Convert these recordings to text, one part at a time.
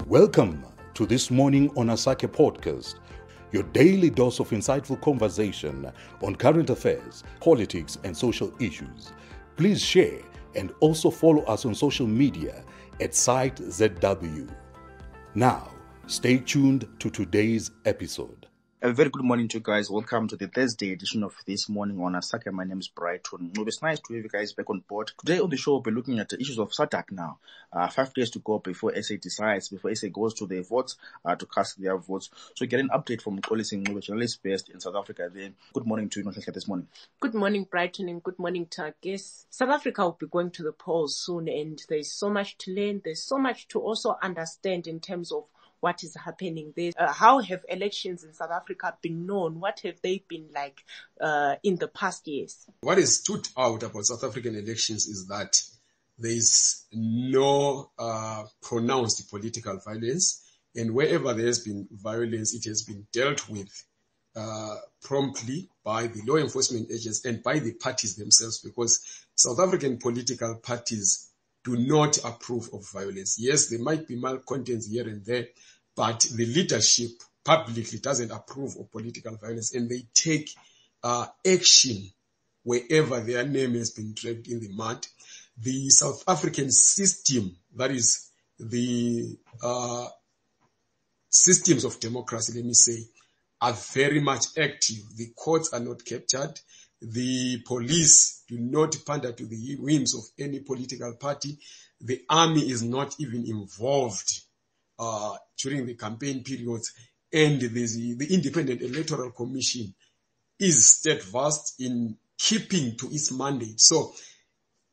Welcome to This Morning on Asakhe podcast, your daily dose of insightful conversation on current affairs, politics, and social issues. Please share and also follow us on social media at Site ZW. Now, stay tuned to today's episode. A very good morning to you guys. Welcome to the Thursday edition of This Morning on Asakhe. My name is Brighton. It's nice to have you guys back on board. Today on the show, we'll be looking at the issues of SADC now. 5 days to go before SA decides, before SA goes to their votes, to cast their votes. So get an update from Mxolisi Ncube Journalist based in South Africa. Then, good morning to you, Asakhe, this morning. Good morning, Brighton, and good morning to our guests. South Africa will be going to the polls soon, and there's so much to learn. There's so much to also understand in terms of what is happening there. How have elections in South Africa been known? What have they been like in the past years? What is stood out about South African elections is that there is no pronounced political violence, and wherever there has been violence, it has been dealt with promptly by the law enforcement agents and by the parties themselves, because South African political parties do not approve of violence. Yes, there might be malcontents here and there, but the leadership publicly doesn't approve of political violence, and they take action wherever their name has been dragged in the mud. The South African system, that is the systems of democracy, let me say, are very much active. The courts are not captured. The police do not pander to the whims of any political party. The army is not even involved during the campaign periods. And the Independent Electoral Commission is steadfast in keeping to its mandate. So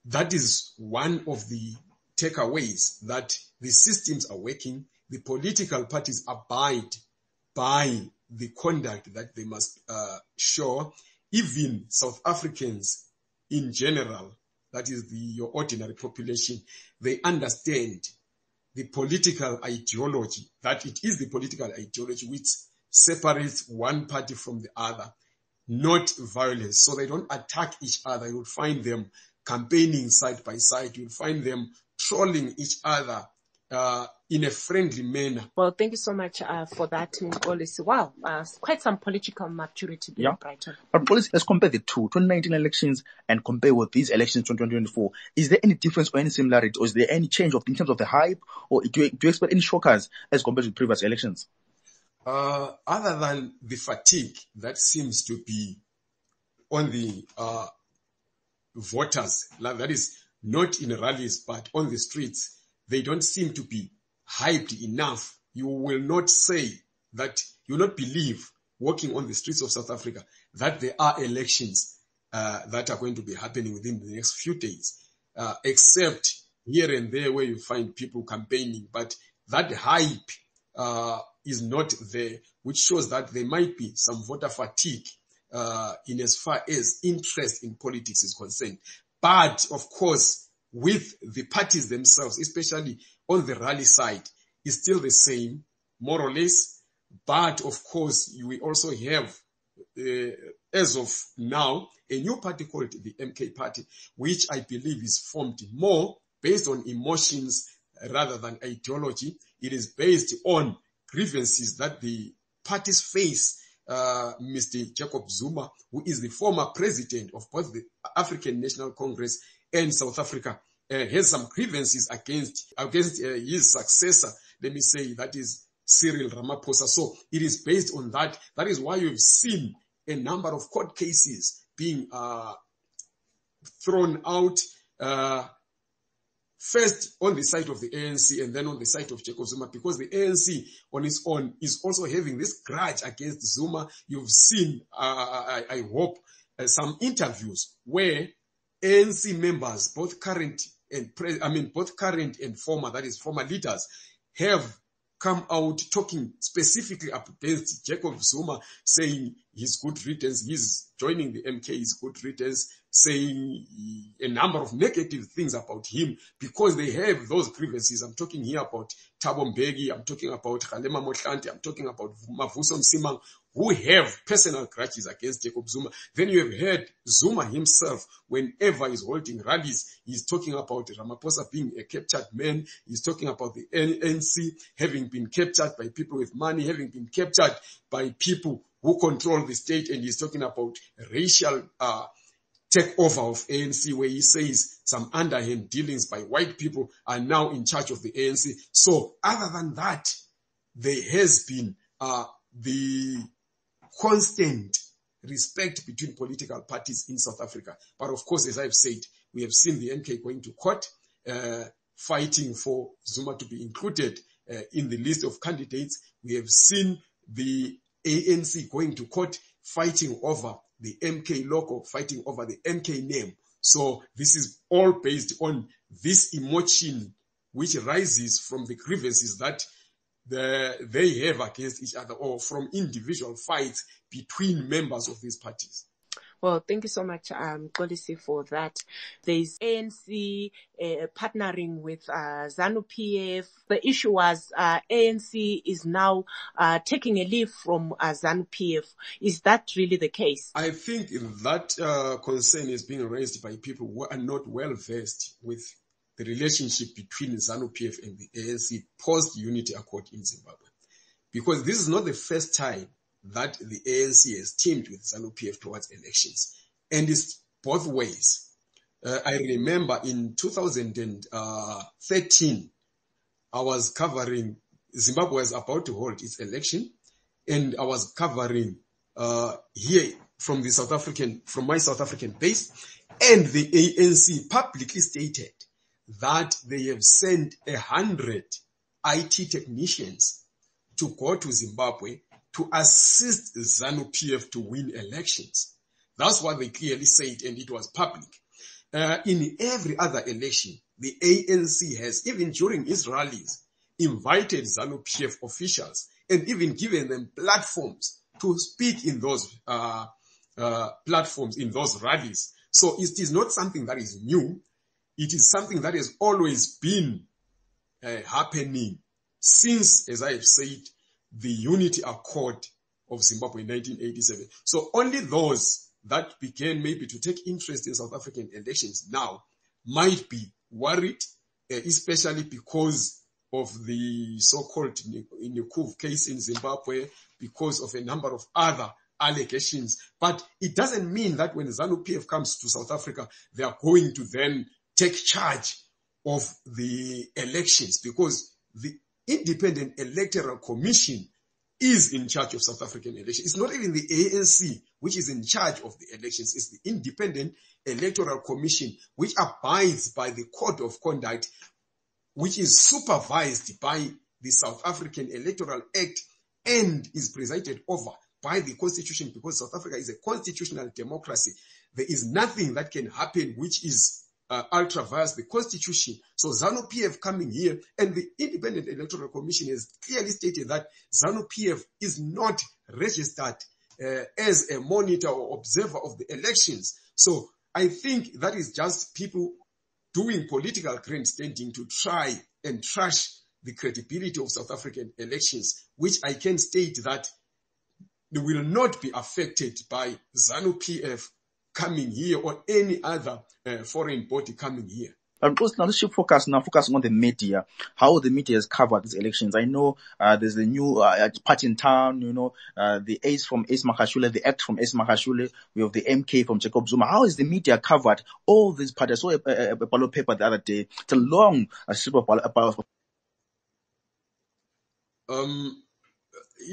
that is one of the takeaways, that the systems are working. The political parties abide by the conduct that they must show. Even South Africans in general, that is your ordinary population, they understand the political ideology, that it is the political ideology which separates one party from the other, not violence. So they don't attack each other. You'll find them campaigning side by side. You'll find them trolling each other in a friendly manner. Well, thank you so much for that, Mxolisi. Wow, quite some political maturity there, Brighton. But Mxolisi, let's compare the two, 2019 elections and compare with these elections 2024. Is there any difference or any similarity, or is there any change in terms of the hype, or do you expect any shockers as compared to previous elections? Other than the fatigue that seems to be on the voters, that is not in rallies but on the streets, they don't seem to be hyped enough. You will not say that, you will not believe, walking on the streets of South Africa, that there are elections that are going to be happening within the next few days, except here and there where you find people campaigning. But that hype is not there, which shows that there might be some voter fatigue in as far as interest in politics is concerned. But, of course, with the parties themselves, especially on the rally side, is still the same, more or less. But, of course, we also have, as of now, a new party called the MK Party, which I believe is formed more based on emotions rather than ideology. It is based on grievances that the parties face. Mr. Jacob Zuma, who is the former president of both the African National Congress and South Africa, has some grievances against his successor, let me say, that is Cyril Ramaphosa. So it is based on that. That is why you've seen a number of court cases being thrown out, first on the side of the ANC and then on the side of Jacob Zuma, because the ANC on its own is also having this grudge against Zuma. You've seen, I hope, some interviews where ANC members, both current and former, that is former leaders, have come out talking specifically against Jacob Zuma, saying his good riddance, he's joining the MK is good riddance, saying a number of negative things about him because they have those grievances. I'm talking here about Thabo Mbeki, I'm talking about Kgalema Motlanthe, I'm talking about Mavuso Msimang, who have personal grudges against Jacob Zuma. Then you have heard Zuma himself, whenever he's holding rallies, he's talking about Ramaphosa being a captured man. He's talking about the ANC having been captured by people with money, having been captured by people who control the state. And he's talking about racial takeover of ANC, where he says some underhand dealings by white people are now in charge of the ANC. So other than that, there has been the constant respect between political parties in South Africa. But of course, as I've said, we have seen the MK going to court, fighting for Zuma to be included in the list of candidates. We have seen the ANC going to court, fighting over the MK logo, fighting over the MK name. So this is all based on this emotion which rises from the grievances that they have against each other, or from individual fights between members of these parties. Well, thank you so much, Mxolisi, for that. There's ANC partnering with ZANU PF. The issue was ANC is now taking a leave from ZANU PF. Is that really the case? I think that concern is being raised by people who are not well versed with the relationship between ZANU PF and the ANC post-Unity Accord in Zimbabwe. Because this is not the first time that the ANC has teamed with ZANU PF towards elections. And it's both ways. I remember in 2013, I was covering, Zimbabwe was about to hold its election, and I was covering here from my South African base, and the ANC publicly stated that they have sent 100 IT technicians to go to Zimbabwe to assist ZANU PF to win elections. That's what they clearly said, and it was public. In every other election, the ANC has, even during its rallies, invited ZANU PF officials and even given them platforms to speak in those platforms, in those rallies. So it is not something that is new. It is something that has always been happening since, as I have said, the Unity Accord of Zimbabwe in 1987. So only those that began maybe to take interest in South African elections now might be worried, especially because of the so-called Ncube case in Zimbabwe, because of a number of other allegations. But it doesn't mean that when ZANU PF comes to South Africa, they are going to then take charge of the elections, because the Independent Electoral Commission is in charge of South African elections. It's not even the ANC which is in charge of the elections. It's the Independent Electoral Commission, which abides by the Code of Conduct, which is supervised by the South African Electoral Act and is presided over by the Constitution, because South Africa is a constitutional democracy. There is nothing that can happen which is ultra vires the Constitution. So ZANU PF coming here, and the Independent Electoral Commission has clearly stated that ZANU PF is not registered as a monitor or observer of the elections. So I think that is just people doing political grandstanding to try and trash the credibility of South African elections, which I can state that they will not be affected by ZANU PF coming here or any other foreign body coming here. Now let's shift focus on the media, how the media has covered these elections. I know there's a new party in town, the Ace from Ace Magashule, the Act from Ace Magashule, we have the MK from Jacob Zuma. How is the media covered all these parties? I saw a ballot paper the other day. It's a long strip of ballot.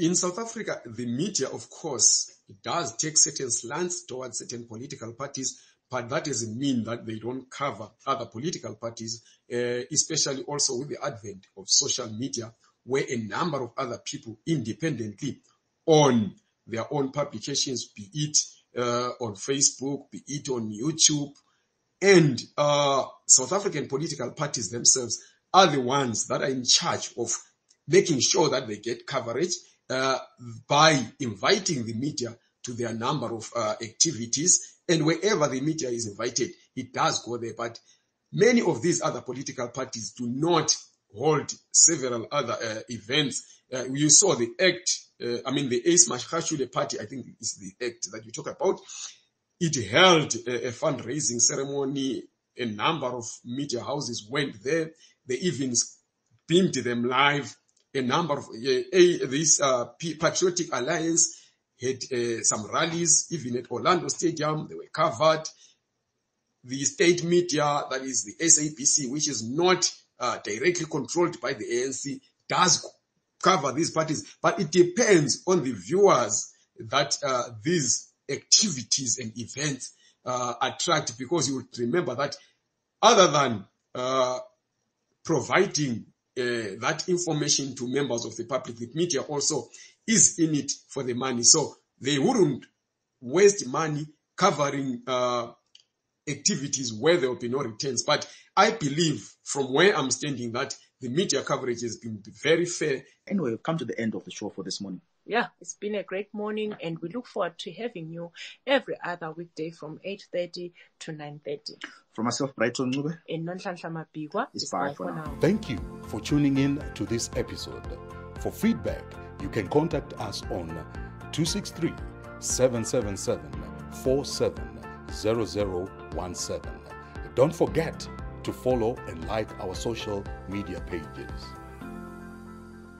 In South Africa, the media, of course, does take certain slants towards certain political parties, but that doesn't mean that they don't cover other political parties, especially also with the advent of social media, where a number of other people independently own their own publications, be it on Facebook, be it on YouTube. And South African political parties themselves are the ones that are in charge of making sure that they get coverage by inviting the media to their number of activities And wherever the media is invited, it does go there. But many of these other political parties do not hold several other events. You saw the act, the Ace Mashashule party, I think is the act that you talk about. It held a fundraising ceremony. A number of media houses went there. They even beamed them live. A number of this Patriotic Alliance had some rallies, even at Orlando Stadium. They were covered. The state media, that is the SABC, which is not directly controlled by the ANC, does cover these parties. But it depends on the viewers that these activities and events attract, because you would remember that other than providing that information to members of the public, the media also is in it for the money. So they wouldn't waste money covering activities where there will be no returns. But I believe, from where I'm standing, that the media coverage has been very fair. Anyway, we've come to the end of the show for this morning. Yeah, it's been a great morning, and we look forward to having you every other weekday from 8:30 to 9:30. From myself, Brighton Ncube, And Nonhlanhla Mabhikwa, it's bye for now. Thank you for tuning in to this episode. For feedback, you can contact us on 263-777-470017. Don't forget to follow and like our social media pages.